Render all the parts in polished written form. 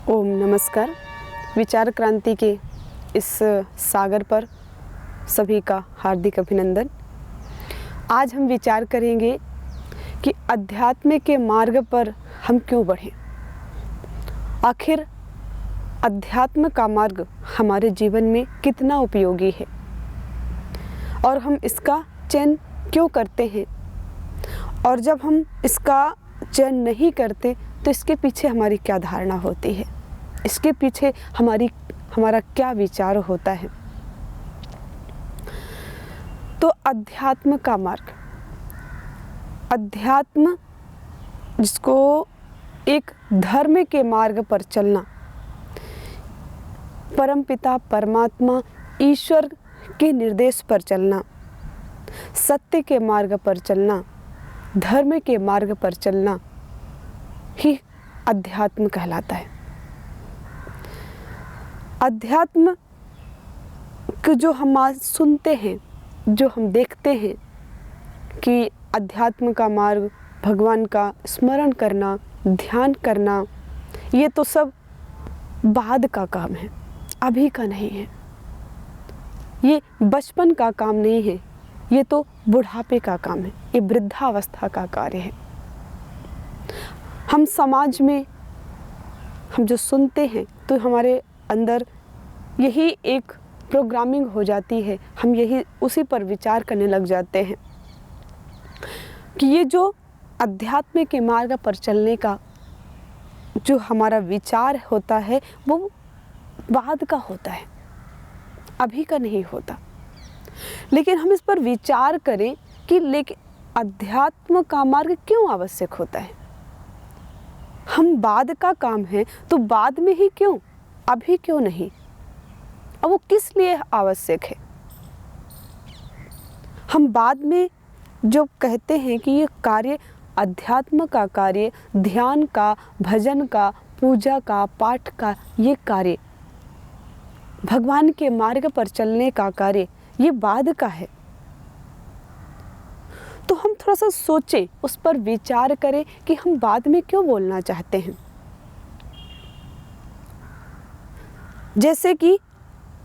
ओम नमस्कार। विचार क्रांति के इस सागर पर सभी का हार्दिक अभिनंदन। आज हम विचार करेंगे कि अध्यात्म के मार्ग पर हम क्यों बढ़ें। आखिर अध्यात्म का मार्ग हमारे जीवन में कितना उपयोगी है और हम इसका चयन क्यों करते हैं, और जब हम इसका चयन नहीं करते तो इसके पीछे हमारी क्या धारणा होती है, इसके पीछे हमारा क्या विचार होता है। तो अध्यात्म का मार्ग, अध्यात्म जिसको एक धर्म के मार्ग पर चलना, परमपिता परमात्मा ईश्वर के निर्देश पर चलना, सत्य के मार्ग पर चलना, धर्म के मार्ग पर चलना ही अध्यात्म कहलाता है। अध्यात्म को जो हम आज सुनते हैं, जो हम देखते हैं कि अध्यात्म का मार्ग, भगवान का स्मरण करना, ध्यान करना, ये तो सब बाद का काम है, अभी का नहीं है। ये बचपन का काम नहीं है, ये तो बुढ़ापे का काम है, ये वृद्धावस्था का कार्य है। हम समाज में हम जो सुनते हैं तो हमारे अंदर यही एक प्रोग्रामिंग हो जाती है, हम यही उसी पर विचार करने लग जाते हैं कि ये जो अध्यात्म के मार्ग पर चलने का जो हमारा विचार होता है वो बाद का होता है, अभी का नहीं होता। लेकिन हम इस पर विचार करें कि लेकिन अध्यात्म का मार्ग क्यों आवश्यक होता है। हम बाद का काम है तो बाद में ही क्यों, अभी क्यों नहीं, और वो किस लिए आवश्यक है। हम बाद में जो कहते हैं कि ये कार्य, अध्यात्म का कार्य, ध्यान का, भजन का, पूजा का, पाठ का, ये कार्य, भगवान के मार्ग पर चलने का कार्य, ये बाद का है। तो हम थोड़ा सा सोचें, उस पर विचार करें कि हम बाद में क्यों बोलना चाहते हैं। जैसे कि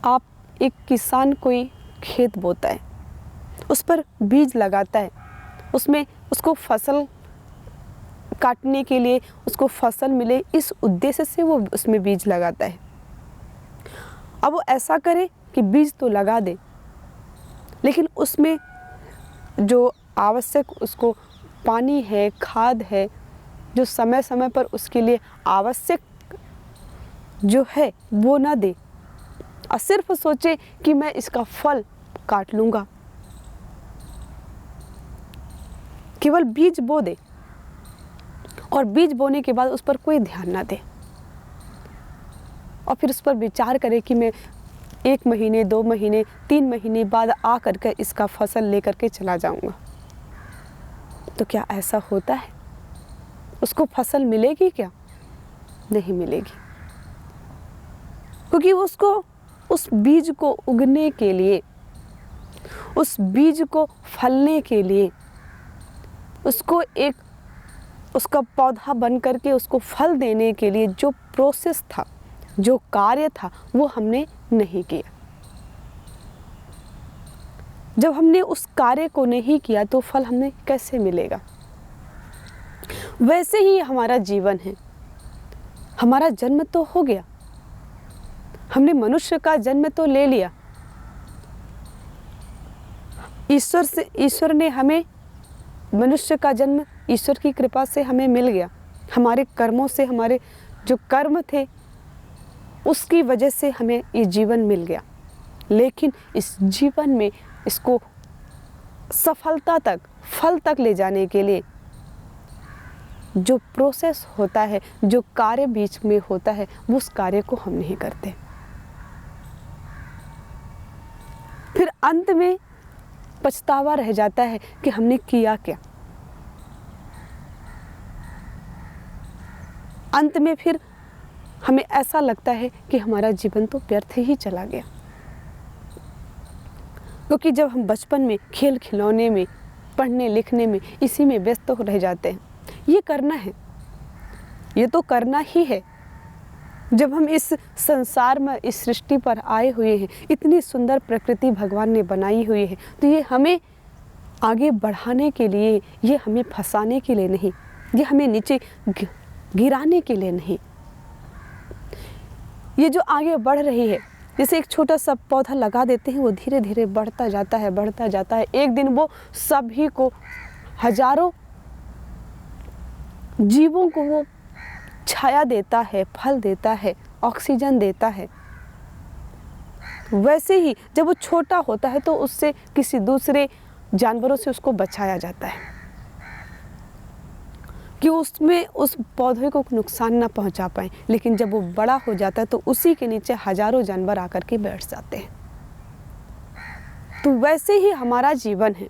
आप एक किसान कोई खेत बोता है, उस पर बीज लगाता है, उसमें उसको फसल काटने के लिए उसको फसल मिले, इस उद्देश्य से वो उसमें बीज लगाता है। अब वो ऐसा करे कि बीज तो लगा दे, लेकिन उसमें जो आवश्यक उसको पानी है, खाद है, जो समय समय पर उसके लिए आवश्यक जो है वो ना दे, और सिर्फ सोचे कि मैं इसका फल काट लूँगा। केवल बीज बो दे और बीज बोने के बाद उस पर कोई ध्यान ना दे, और फिर उस पर विचार करे कि मैं 1 महीने, 2 महीने, 3 महीने बाद आ करके इसका फसल लेकर के चला जाऊंगा। तो क्या ऐसा होता है? उसको फसल मिलेगी क्या? नहीं मिलेगी, क्योंकि उसको उस बीज को उगने के लिए, उस बीज को फलने के लिए, उसको एक उसका पौधा बन करके उसको फल देने के लिए जो प्रोसेस था, जो कार्य था, वो हमने नहीं किया। जब हमने उस कार्य को नहीं किया तो फल हमें कैसे मिलेगा। वैसे ही हमारा जीवन है। हमारा जन्म तो हो गया, हमने मनुष्य का जन्म तो ले लिया, ईश्वर ने हमें, मनुष्य का जन्म ईश्वर की कृपा से हमें मिल गया। हमारे कर्मों से, हमारे जो कर्म थे उसकी वजह से हमें ये जीवन मिल गया। लेकिन इस जीवन में इसको सफलता तक, फल तक ले जाने के लिए जो प्रोसेस होता है, जो कार्य बीच में होता है, उस कार्य को हम नहीं करते। फिर अंत में पछतावा रह जाता है कि हमने किया क्या। अंत में फिर हमें ऐसा लगता है कि हमारा जीवन तो व्यर्थ ही चला गया। क्योंकि जब हम बचपन में खेल खिलौने में, पढ़ने लिखने में, इसी में व्यस्त तो रह जाते हैं। ये करना है, ये तो करना ही है, जब हम इस संसार में, इस सृष्टि पर आए हुए हैं, इतनी सुंदर प्रकृति भगवान ने बनाई हुई है, तो ये हमें आगे बढ़ाने के लिए, ये हमें फंसाने के लिए नहीं, ये हमें नीचे गिराने के लिए नहीं। ये जो आगे बढ़ रही है, जैसे एक छोटा सा पौधा लगा देते हैं, वो धीरे धीरे बढ़ता जाता है, बढ़ता जाता है। एक दिन वो सभी को, हजारों जीवों को वो छाया देता है, फल देता है, ऑक्सीजन देता है। वैसे ही जब वो छोटा होता है तो उससे किसी दूसरे जानवरों से उसको बचाया जाता है कि उसमें उस पौधे को नुकसान ना पहुंचा पाए। लेकिन जब वो बड़ा हो जाता है तो उसी के नीचे हजारों जानवर आकर के बैठ जाते हैं। तो वैसे ही हमारा जीवन है।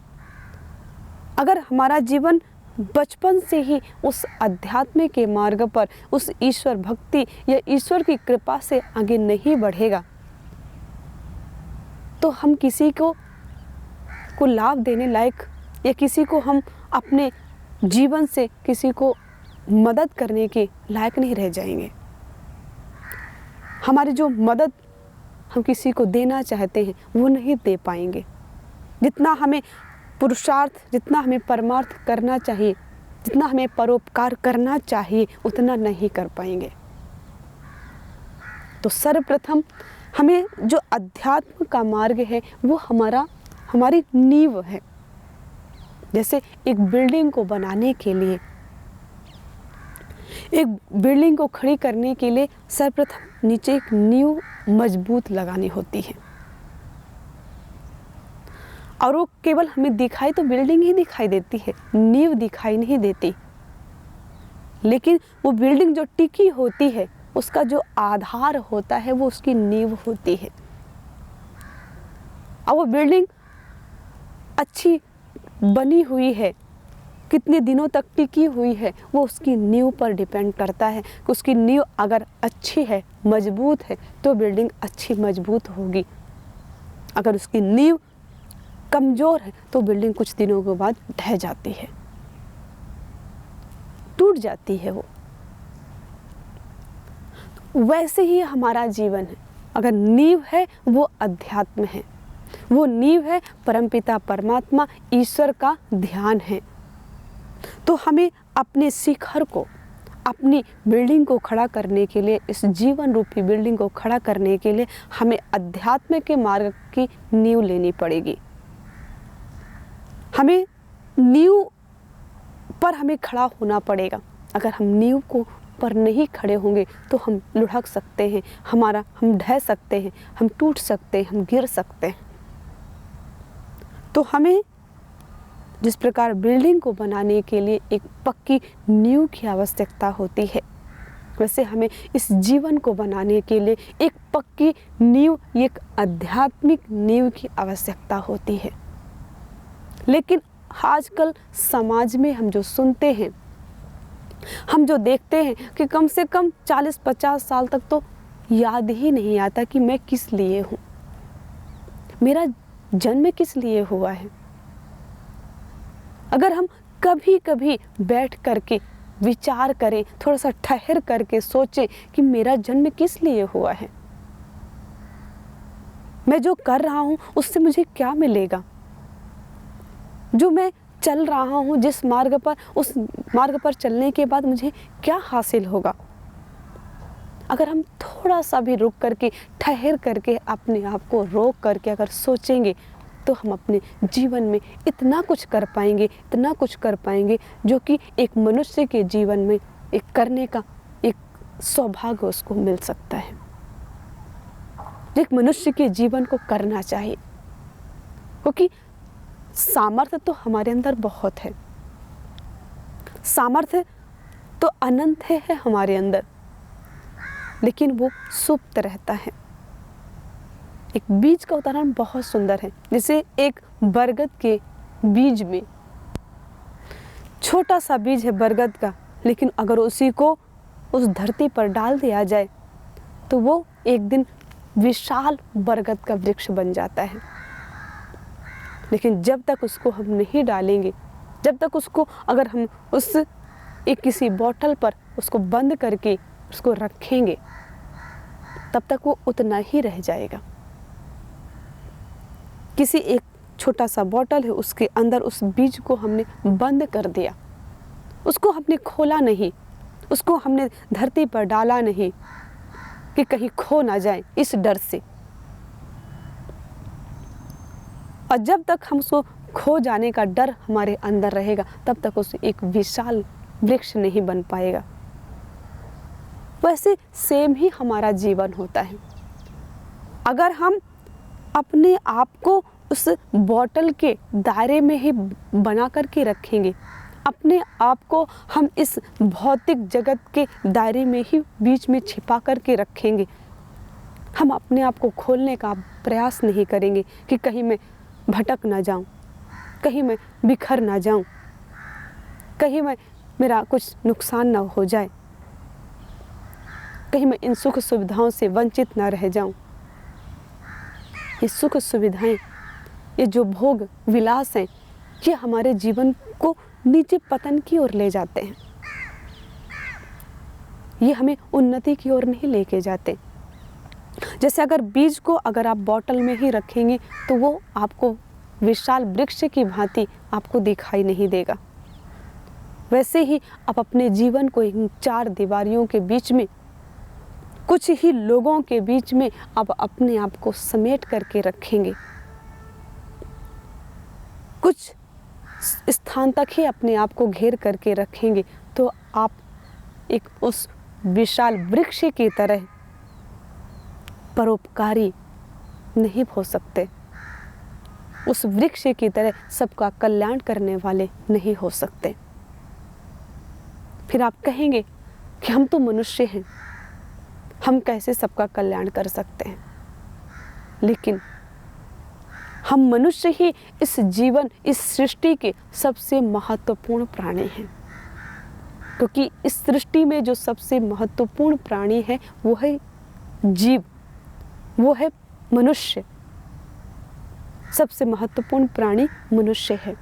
अगर हमारा जीवन बचपन से ही उस अध्यात्म के मार्ग पर, उस ईश्वर भक्ति या ईश्वर की कृपा से आगे नहीं बढ़ेगा, तो हम किसी को लाभ देने लायक, या किसी को हम अपने जीवन से किसी को मदद करने के लायक नहीं रह जाएंगे। हमारी जो मदद हम किसी को देना चाहते हैं वो नहीं दे पाएंगे। जितना हमें पुरुषार्थ, जितना हमें परमार्थ करना चाहिए, जितना हमें परोपकार करना चाहिए, उतना नहीं कर पाएंगे। तो सर्वप्रथम हमें जो अध्यात्म का मार्ग है वो हमारी नींव है। जैसे एक बिल्डिंग को बनाने के लिए, एक बिल्डिंग को खड़ी करने के लिए सर्वप्रथम नीचे एक नींव मजबूत लगानी होती है। और वो केवल हमें दिखाई तो बिल्डिंग ही दिखाई देती है, नींव दिखाई नहीं देती। लेकिन वो बिल्डिंग जो टिकी होती है, उसका जो आधार होता है वो उसकी नींव होती है। और वो बिल्डिंग अच्छी बनी हुई है, कितने दिनों तक टिकी हुई है, वो उसकी नींव पर डिपेंड करता है कि उसकी नींव अगर अच्छी है, मजबूत है, तो बिल्डिंग अच्छी मजबूत होगी। अगर उसकी नींव कमज़ोर है तो बिल्डिंग कुछ दिनों के बाद ढह जाती है, टूट जाती है वो। वैसे ही हमारा जीवन है। अगर नींव है वो अध्यात्म है, वो नींव है परमपिता परमात्मा ईश्वर का ध्यान है। तो हमें अपने शिखर को, अपनी बिल्डिंग को खड़ा करने के लिए, इस जीवन रूपी बिल्डिंग को खड़ा करने के लिए हमें अध्यात्म के मार्ग की नींव लेनी पड़ेगी। हमें नींव पर हमें खड़ा होना पड़ेगा। अगर हम नींव को पर नहीं खड़े होंगे तो हम लुढ़क सकते हैं, हम ढह सकते हैं, हम टूट सकते हैं, हम गिर सकते हैं। तो हमें जिस प्रकार बिल्डिंग को बनाने के लिए एक पक्की नींव की आवश्यकता होती है, वैसे हमें इस जीवन को बनाने के लिए एक पक्की नींव, एक आध्यात्मिक नींव की आवश्यकता होती है। लेकिन आजकल समाज में हम जो सुनते हैं, हम जो देखते हैं कि कम से कम 40-50 साल तक तो याद ही नहीं आता कि मैं किस लिए हूँ, मेरा जन्म किस लिए हुआ है। अगर हम कभी कभी बैठ करके विचार करें, थोड़ा सा ठहर करके सोचें कि मेरा जन्म किस लिए हुआ है, मैं जो कर रहा हूँ उससे मुझे क्या मिलेगा, जो मैं चल रहा हूँ जिस मार्ग पर, उस मार्ग पर चलने के बाद मुझे क्या हासिल होगा। अगर हम थोड़ा सा भी रुक करके, ठहर करके, अपने आप को रोक करके अगर सोचेंगे तो हम अपने जीवन में इतना कुछ कर पाएंगे, इतना कुछ कर पाएंगे जो कि एक मनुष्य के जीवन में एक करने का एक सौभाग्य उसको मिल सकता है। एक मनुष्य के जीवन को करना चाहिए, क्योंकि सामर्थ्य तो हमारे अंदर बहुत है, सामर्थ्य तो अनंत है हमारे अंदर, लेकिन वो सुप्त रहता है। एक बीज का उदाहरण बहुत सुंदर है। जैसे एक बरगद के बीज में, छोटा सा बीज है बरगद का, लेकिन अगर उसी को उस धरती पर डाल दिया जाए तो वो एक दिन विशाल बरगद का वृक्ष बन जाता है। लेकिन जब तक उसको हम नहीं डालेंगे, जब तक उसको अगर हम उस एक किसी बोतल पर उसको बंद करके उसको रखेंगे, तब तक वो उतना ही रह जाएगा। किसी एक छोटा सा बॉटल है, उसके अंदर उस बीज को हमने बंद कर दिया, उसको हमने खोला नहीं, उसको हमने धरती पर डाला नहीं कि कहीं खो ना जाए इस डर से। और जब तक हम उसको खो जाने का डर हमारे अंदर रहेगा, तब तक उस एक विशाल वृक्ष नहीं बन पाएगा। वैसे सेम ही हमारा जीवन होता है। अगर हम अपने आप को उस बॉटल के दायरे में ही बना कर के रखेंगे, अपने आप को हम इस भौतिक जगत के दायरे में ही बीच में छिपा कर के रखेंगे, हम अपने आप को खोलने का प्रयास नहीं करेंगे कि कहीं मैं भटक ना जाऊं, कहीं मैं बिखर ना जाऊं, कहीं मेरा कुछ नुकसान ना हो जाए, कहीं मैं इन सुख सुविधाओं से वंचित ना रह जाऊं। ये सुख सुविधाएं, ये जो भोग विलास हैं, ये हमारे जीवन को नीचे पतन की ओर ले जाते हैं। ये हमें उन्नति की ओर नहीं लेके जाते। जैसे अगर बीज को अगर आप बॉटल में ही रखेंगे तो वो आपको विशाल वृक्ष की भांति आपको दिखाई नहीं देगा। वैसे ही आप अपने जीवन को इन चार दीवारियों के बीच में, कुछ ही लोगों के बीच में आप अपने आप को समेट करके रखेंगे, कुछ स्थान तक ही अपने आप को घेर करके रखेंगे, तो आप एक उस विशाल वृक्ष की तरह परोपकारी नहीं हो सकते, उस वृक्ष की तरह सबका कल्याण करने वाले नहीं हो सकते। फिर आप कहेंगे कि हम तो मनुष्य हैं, हम कैसे सबका कल्याण कर सकते हैं। लेकिन हम मनुष्य ही इस जीवन, इस सृष्टि के सबसे महत्वपूर्ण प्राणी हैं, क्योंकि इस सृष्टि में जो सबसे महत्वपूर्ण प्राणी है वो है जीव, वो है मनुष्य। सबसे महत्वपूर्ण प्राणी मनुष्य है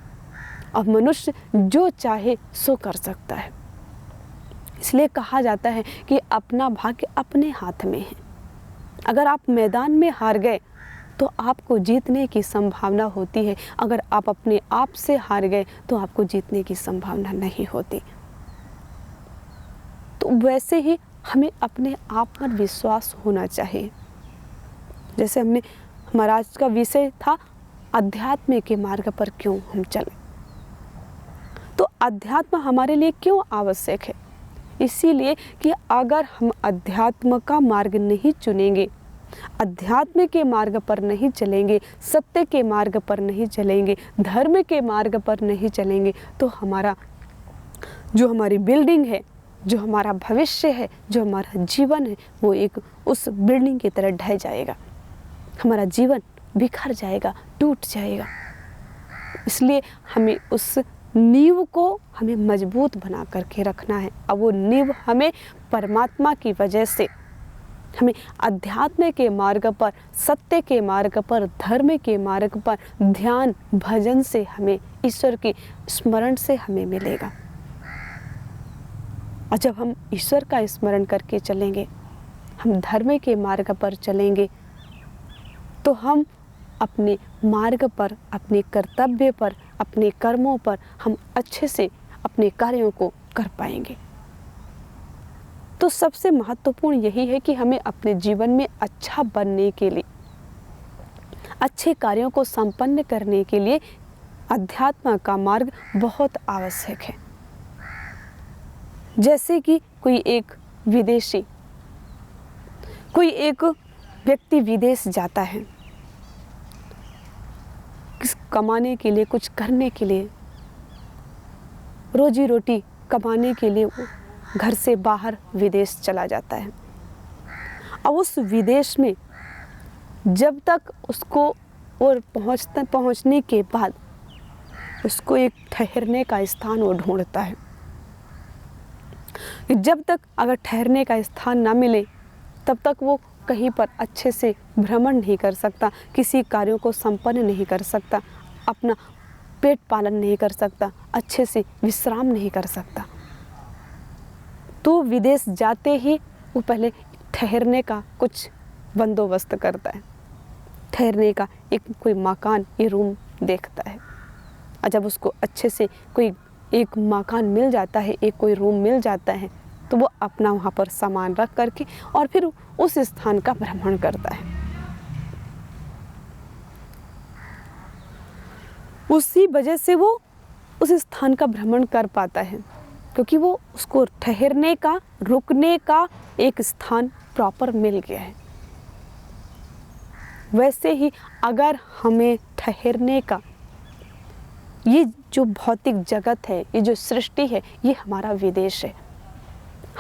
और मनुष्य जो चाहे सो कर सकता है। इसलिए कहा जाता है कि अपना भाग्य अपने हाथ में है। अगर आप मैदान में हार गए तो आपको जीतने की संभावना होती है, अगर आप अपने आप से हार गए तो आपको जीतने की संभावना नहीं होती। तो वैसे ही हमें अपने आप पर विश्वास होना चाहिए। जैसे हमारा आज का विषय था अध्यात्म के मार्ग पर क्यों हम चलें। तो अध्यात्म हमारे लिए क्यों आवश्यक है? इसीलिए कि अगर हम अध्यात्म का मार्ग नहीं चुनेंगे, अध्यात्म के मार्ग पर नहीं चलेंगे, सत्य के मार्ग पर नहीं चलेंगे, धर्म के मार्ग पर नहीं चलेंगे, तो जो हमारी बिल्डिंग है, जो हमारा भविष्य है, जो हमारा जीवन है, वो एक उस बिल्डिंग की तरह ढह जाएगा। हमारा जीवन बिखर जाएगा, टूट जाएगा। इसलिए हमें उस नींव को हमें मजबूत बना करके रखना है। अब वो नींव हमें परमात्मा की वजह से, हमें अध्यात्म के मार्ग पर, सत्य के मार्ग पर, धर्म के मार्ग पर ध्यान भजन से, हमें ईश्वर के स्मरण से हमें मिलेगा। और जब हम ईश्वर का स्मरण करके चलेंगे, हम धर्म के मार्ग पर चलेंगे, तो हम अपने मार्ग पर, अपने कर्तव्य पर, अपने कर्मों पर हम अच्छे से अपने कार्यों को कर पाएंगे। तो सबसे महत्वपूर्ण यही है कि हमें अपने जीवन में अच्छा बनने के लिए, अच्छे कार्यों को संपन्न करने के लिए अध्यात्म का मार्ग बहुत आवश्यक है। जैसे कि कोई एक व्यक्ति विदेश जाता है कमाने के लिए, कुछ करने के लिए, रोजी रोटी कमाने के लिए वो घर से बाहर विदेश चला जाता है। अब उस विदेश में जब तक उसको और पहुंचने के बाद उसको एक ठहरने का स्थान वो ढूंढता है। जब तक अगर ठहरने का स्थान ना मिले तब तक वो कहीं पर अच्छे से भ्रमण नहीं कर सकता, किसी कार्यों को संपन्न नहीं कर सकता, अपना पेट पालन नहीं कर सकता, अच्छे से विश्राम नहीं कर सकता। तो विदेश जाते ही वो पहले ठहरने का कुछ बंदोबस्त करता है, ठहरने का एक कोई मकान, ये रूम देखता है। और जब उसको अच्छे से कोई एक मकान मिल जाता है, एक कोई रूम मिल जाता है, तो वो अपना वहाँ पर सामान रख करके और फिर उस स्थान का भ्रमण करता है। उसी वजह से वो उस स्थान का भ्रमण कर पाता है, क्योंकि वो उसको ठहरने का, रुकने का एक स्थान प्रॉपर मिल गया है। वैसे ही अगर हमें ठहरने का, ये जो भौतिक जगत है, ये जो सृष्टि है, ये हमारा विदेश है।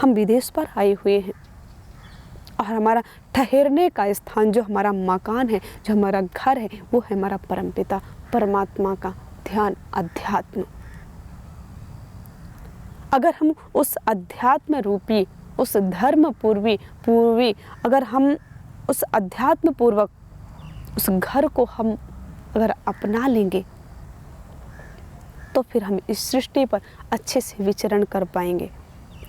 हम विदेश पर आए हुए हैं और हमारा ठहरने का स्थान, जो हमारा मकान है, जो हमारा घर है, वो है हमारा परमपिता परमात्मा का ध्यान, अध्यात्म। अगर हम उस अध्यात्म रूपी, उस धर्म पूर्वी अगर हम उस अध्यात्म पूर्वक उस घर को हम अगर अपना लेंगे, तो फिर हम इस सृष्टि पर अच्छे से विचरण कर पाएंगे,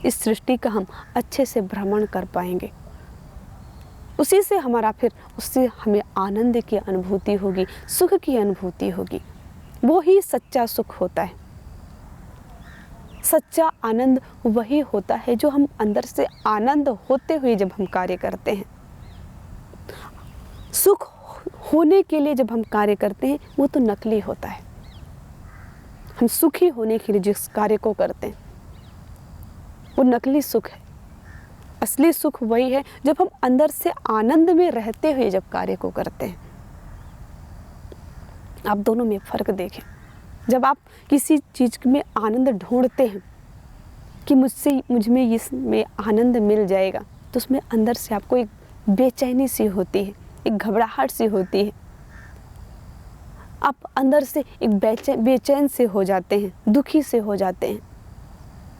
इस सृष्टि का हम अच्छे से भ्रमण कर पाएंगे। उसी से हमारा फिर उससे हमें आनंद की अनुभूति होगी, सुख की अनुभूति होगी। वो ही सच्चा सुख होता है। सच्चा आनंद वही होता है जो हम अंदर से आनंद होते हुए जब हम कार्य करते हैं। सुख होने के लिए जब हम कार्य करते हैं, वो तो नकली होता है। हम सुखी होने के लिए जिस कार्य को करते हैं, वो नकली सुख है। असली सुख वही है जब हम अंदर से आनंद में रहते हुए जब कार्य को करते हैं। आप दोनों में फ़र्क देखें। जब आप किसी चीज़ में आनंद ढूंढते हैं कि मुझ में इसमें आनंद मिल जाएगा, तो उसमें अंदर से आपको एक बेचैनी सी होती है, एक घबराहट सी होती है। आप अंदर से एक बेचैन से हो जाते हैं, दुखी से हो जाते हैं,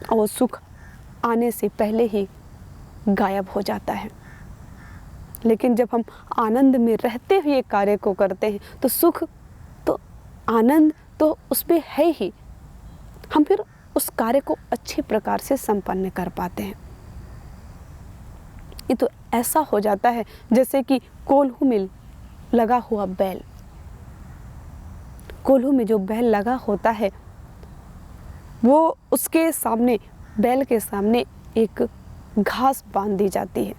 और वो सुख आने से पहले ही गायब हो जाता है। लेकिन जब हम आनंद में रहते हुए कार्य को करते हैं, तो सुख, तो आनंद तो उसमें है ही। हम फिर उस कार्य को अच्छे प्रकार से संपन्न कर पाते हैं। ये तो ऐसा हो जाता है जैसे कि कोल्हू में लगा हुआ बैल। कोल्हू में जो बैल लगा होता है, वो उसके सामने, बैल के सामने एक घास बांध दी जाती है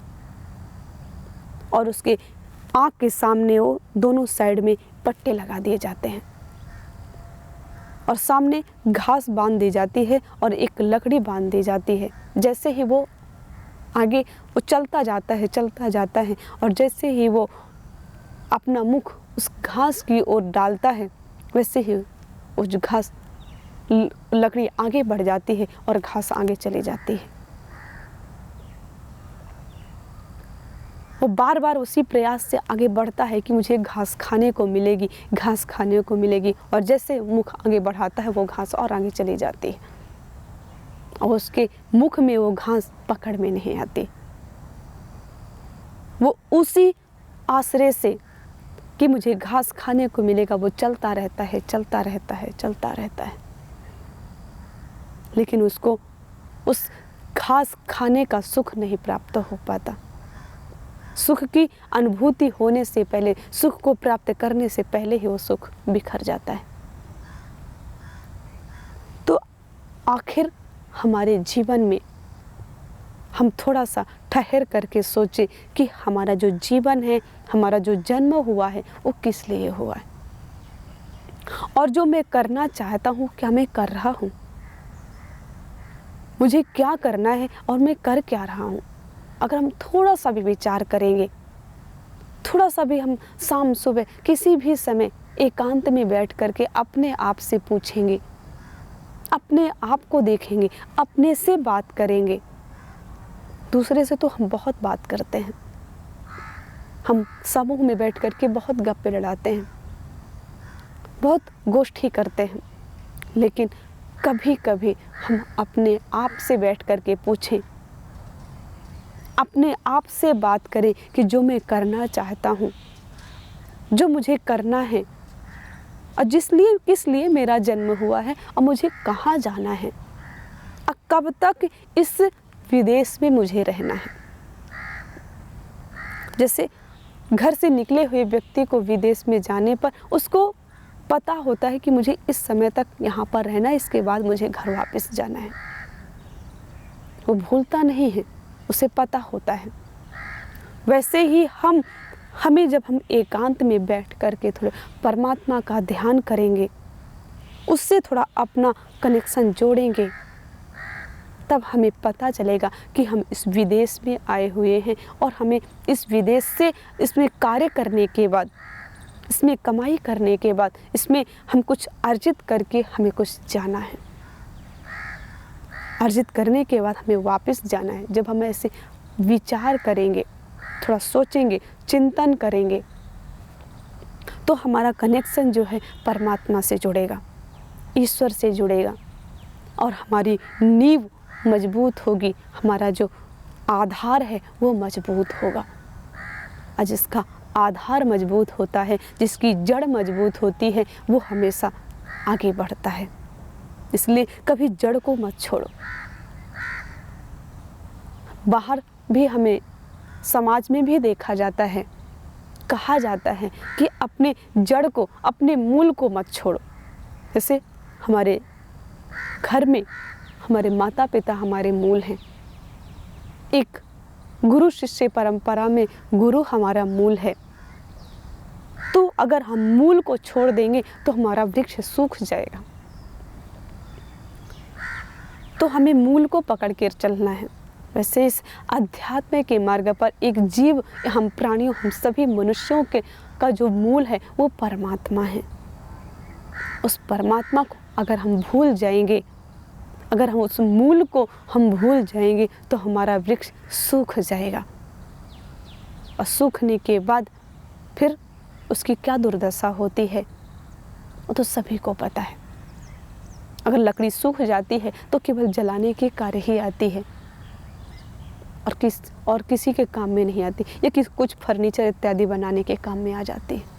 और उसके आँख के सामने वो दोनों साइड में पट्टे लगा दिए जाते हैं और सामने घास बांध दी जाती है और एक लकड़ी बांध दी जाती है। जैसे ही वो आगे वो चलता जाता है और जैसे ही वो अपना मुख उस घास की ओर डालता है, वैसे ही वो जो घास, लकड़ी आगे बढ़ जाती है और घास आगे चली जाती है। वो बार बार उसी प्रयास से आगे बढ़ता है कि मुझे घास खाने को मिलेगी, घास खाने को मिलेगी, और जैसे मुख आगे बढ़ाता है वो घास और आगे चली जाती है और उसके मुख में वो घास पकड़ में नहीं आती। वो उसी आश्रय से कि मुझे घास खाने को मिलेगा, वो चलता रहता है, लेकिन उसको उस घास खाने का सुख नहीं प्राप्त हो पाता। सुख की अनुभूति होने से पहले, सुख को प्राप्त करने से पहले ही वो सुख बिखर जाता है। तो आखिर हमारे जीवन में हम थोड़ा सा ठहर करके सोचें कि हमारा जो जीवन है, हमारा जो जन्म हुआ है, वो किस लिए हुआ है, और जो मैं करना चाहता हूँ क्या मैं कर रहा हूँ, मुझे क्या करना है और मैं कर क्या रहा हूँ। अगर हम थोड़ा सा भी विचार करेंगे, थोड़ा सा भी हम शाम सुबह किसी भी समय एकांत में बैठ करके अपने आप से पूछेंगे, अपने आप को देखेंगे, अपने से बात करेंगे। दूसरे से तो हम बहुत बात करते हैं, हम समूह में बैठ करके बहुत गप्पे लड़ाते हैं, बहुत गोष्ठी करते हैं, लेकिन कभी कभी हम अपने आप से बैठ करके पूछें, अपने आप से बात करें कि जो मैं करना चाहता हूँ, जो मुझे करना है, और किस लिए मेरा जन्म हुआ है, और मुझे कहाँ जाना है, और कब तक इस विदेश में मुझे रहना है। जैसे घर से निकले हुए व्यक्ति को विदेश में जाने पर उसको पता होता है कि मुझे इस समय तक यहाँ पर रहना है, इसके बाद मुझे घर वापस जाना है। वो भूलता नहीं है, उसे पता होता है। वैसे ही हमें जब हम एकांत में बैठ करके थोड़े परमात्मा का ध्यान करेंगे, उससे थोड़ा अपना कनेक्शन जोड़ेंगे, तब हमें पता चलेगा कि हम इस विदेश में आए हुए हैं और हमें इस विदेश से इसमें कार्य करने के बाद, इसमें कमाई करने के बाद, इसमें हम कुछ अर्जित करके हमें कुछ जाना है। अर्जित करने के बाद हमें वापस जाना है। जब हम ऐसे विचार करेंगे, थोड़ा सोचेंगे, चिंतन करेंगे, तो हमारा कनेक्शन जो है परमात्मा से जुड़ेगा, ईश्वर से जुड़ेगा और हमारी नींव मजबूत होगी, हमारा जो आधार है वो मजबूत होगा। और जिसका आधार मजबूत होता है, जिसकी जड़ मजबूत होती है, वो हमेशा आगे बढ़ता है। इसलिए कभी जड़ को मत छोड़ो। बाहर भी हमें, समाज में भी देखा जाता है, कहा जाता है कि अपने जड़ को, अपने मूल को मत छोड़ो। जैसे हमारे घर में हमारे माता पिता हमारे मूल हैं। एक गुरु शिष्य परंपरा में गुरु हमारा मूल है। तो अगर हम मूल को छोड़ देंगे तो हमारा वृक्ष सूख जाएगा। तो हमें मूल को पकड़ कर चलना है। वैसे इस अध्यात्म के मार्ग पर एक जीव, हम प्राणियों, हम सभी मनुष्यों का जो मूल है वो परमात्मा है। उस परमात्मा को अगर हम भूल जाएंगे, अगर हम उस मूल को हम भूल जाएंगे तो हमारा वृक्ष सूख जाएगा। और सूखने के बाद फिर उसकी क्या दुर्दशा होती है वो तो सभी को पता है। अगर लकड़ी सूख जाती है तो केवल जलाने के कार्य ही आती है और किसी के काम में नहीं आती, या कुछ फर्नीचर इत्यादि बनाने के काम में आ जाती है।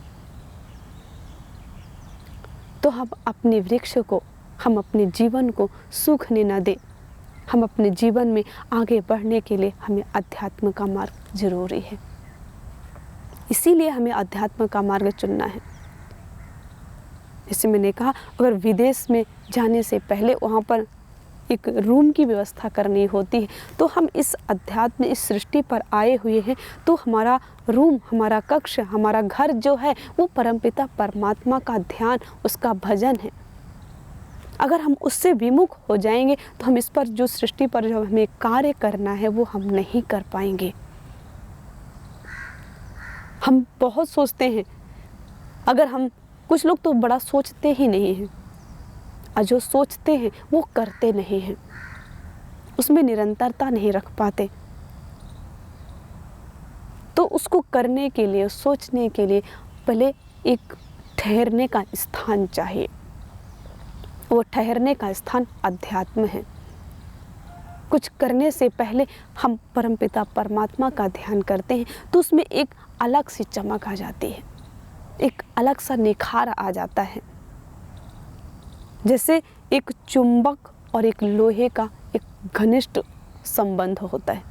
तो हम अपने वृक्ष को, हम अपने जीवन को सूखने न दें। हम अपने जीवन में आगे बढ़ने के लिए हमें अध्यात्म का मार्ग जरूरी है। इसीलिए हमें अध्यात्म का मार्ग चुनना है। जैसे मैंने कहा, अगर विदेश में जाने से पहले वहाँ पर एक रूम की व्यवस्था करनी होती है, तो हम इस अध्यात्म, इस सृष्टि पर आए हुए हैं, तो हमारा रूम, हमारा कक्ष, हमारा घर जो है वो परमपिता परमात्मा का ध्यान, उसका भजन है। अगर हम उससे विमुख हो जाएंगे तो हम इस पर, जो सृष्टि पर जो हमें कार्य करना है, वो हम नहीं कर पाएंगे। हम बहुत सोचते हैं, अगर हम, कुछ लोग तो बड़ा सोचते ही नहीं हैं, और जो सोचते हैं वो करते नहीं हैं, उसमें निरंतरता नहीं रख पाते। तो उसको करने के लिए, सोचने के लिए पहले एक ठहरने का स्थान चाहिए। वो ठहरने का स्थान अध्यात्म है। कुछ करने से पहले हम परमपिता परमात्मा का ध्यान करते हैं तो उसमें एक अलग सी चमक आ जाती है, एक अलग सा निखार आ जाता है। जैसे एक चुंबक और एक लोहे का एक घनिष्ठ संबंध होता है।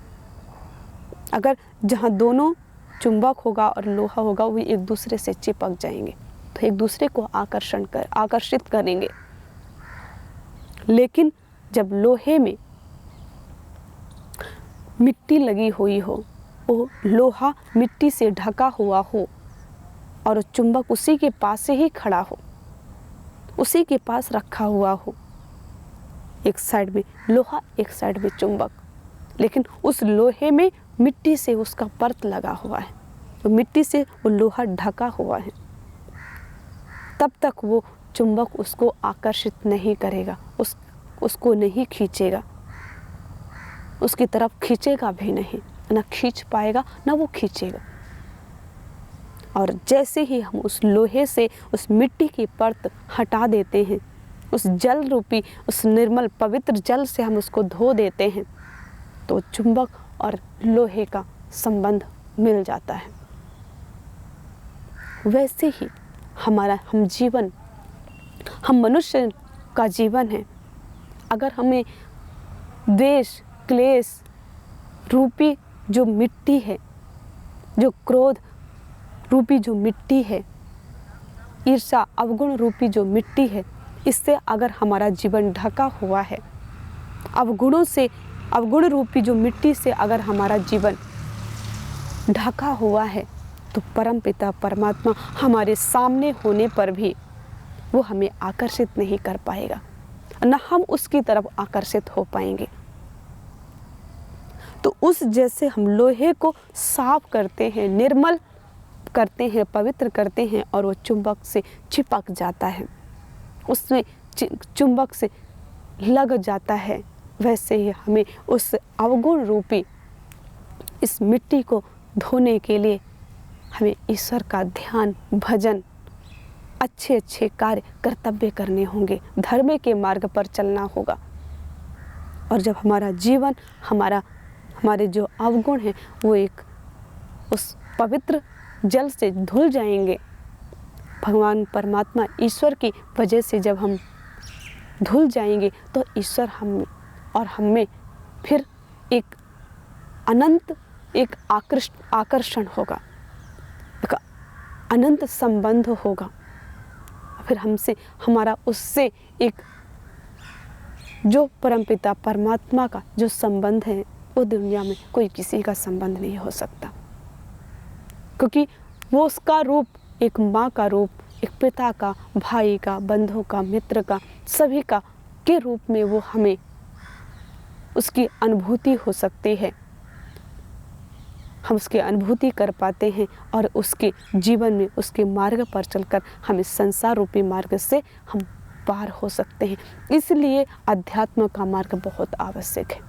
अगर जहाँ दोनों चुंबक होगा और लोहा होगा, वो एक दूसरे से चिपक जाएंगे, तो एक दूसरे को आकर्षित करेंगे। लेकिन जब लोहे में मिट्टी लगी हुई हो, वो लोहा मिट्टी से ढका हुआ हो और चुंबक उसी के पास से ही खड़ा हो, उसी के पास रखा हुआ हो, एक साइड में लोहा, एक साइड में चुंबक, लेकिन उस लोहे में मिट्टी से उसका परत लगा हुआ है, तो मिट्टी से वो लोहा ढका हुआ है, तब तक वो चुंबक उसको आकर्षित नहीं करेगा, उसको नहीं खींचेगा, उसकी तरफ खींचेगा भी नहीं, ना खींच पाएगा ना वो खींचेगा। और जैसे ही हम उस लोहे से उस मिट्टी की परत हटा देते हैं, उस जल रूपी, उस निर्मल पवित्र जल से हम उसको धो देते हैं, तो चुंबक और लोहे का संबंध मिल जाता है। वैसे ही हम जीवन, हम मनुष्य का जीवन है। अगर हमें द्वेष, क्लेश रूपी जो मिट्टी है, जो क्रोध, रूपी जो मिट्टी है, ईर्ष्या अवगुण रूपी जो मिट्टी है, इससे अगर हमारा जीवन ढका हुआ है, अवगुणों से, अवगुण रूपी जो मिट्टी से अगर हमारा जीवन ढका हुआ है, तो परमपिता परमात्मा हमारे सामने होने पर भी वो हमें आकर्षित नहीं कर पाएगा, न हम उसकी तरफ आकर्षित हो पाएंगे। तो उस जैसे हम लोहे को साफ करते हैं, निर्मल करते हैं, पवित्र करते हैं और वो चुंबक से चिपक जाता है, उसमें चुंबक से लग जाता है, वैसे ही हमें उस अवगुण रूपी इस मिट्टी को धोने के लिए हमें ईश्वर का ध्यान, भजन, अच्छे अच्छे कार्य, कर्तव्य करने होंगे, धर्म के मार्ग पर चलना होगा। और जब हमारा जीवन, हमारे जो अवगुण हैं वो एक उस पवित्र जल से धुल जाएंगे, भगवान परमात्मा ईश्वर की वजह से जब हम धुल जाएंगे, तो ईश्वर हम और हम में फिर एक अनंत एक आकर्षण होगा, एक अनंत संबंध होगा। फिर हमसे, हमारा उससे एक जो परमपिता परमात्मा का जो संबंध है, वो दुनिया में कोई किसी का संबंध नहीं हो सकता, क्योंकि वो उसका रूप, एक माँ का रूप, एक पिता का, भाई का, बंधु का, मित्र का, सभी का के रूप में वो हमें उसकी अनुभूति हो सकती है, हम उसकी अनुभूति कर पाते हैं और उसके जीवन में, उसके मार्ग पर चलकर हम इस संसार रूपी मार्ग से हम पार हो सकते हैं। इसलिए अध्यात्म का मार्ग बहुत आवश्यक है।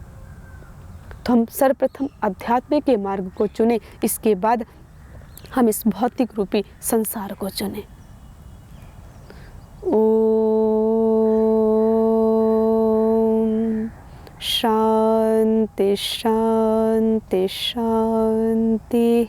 तो हम सर्वप्रथम अध्यात्म के मार्ग को चुनें, इसके बाद हम इस भौतिक रूपी संसार को चुनें। ओम शांति शांति शांति।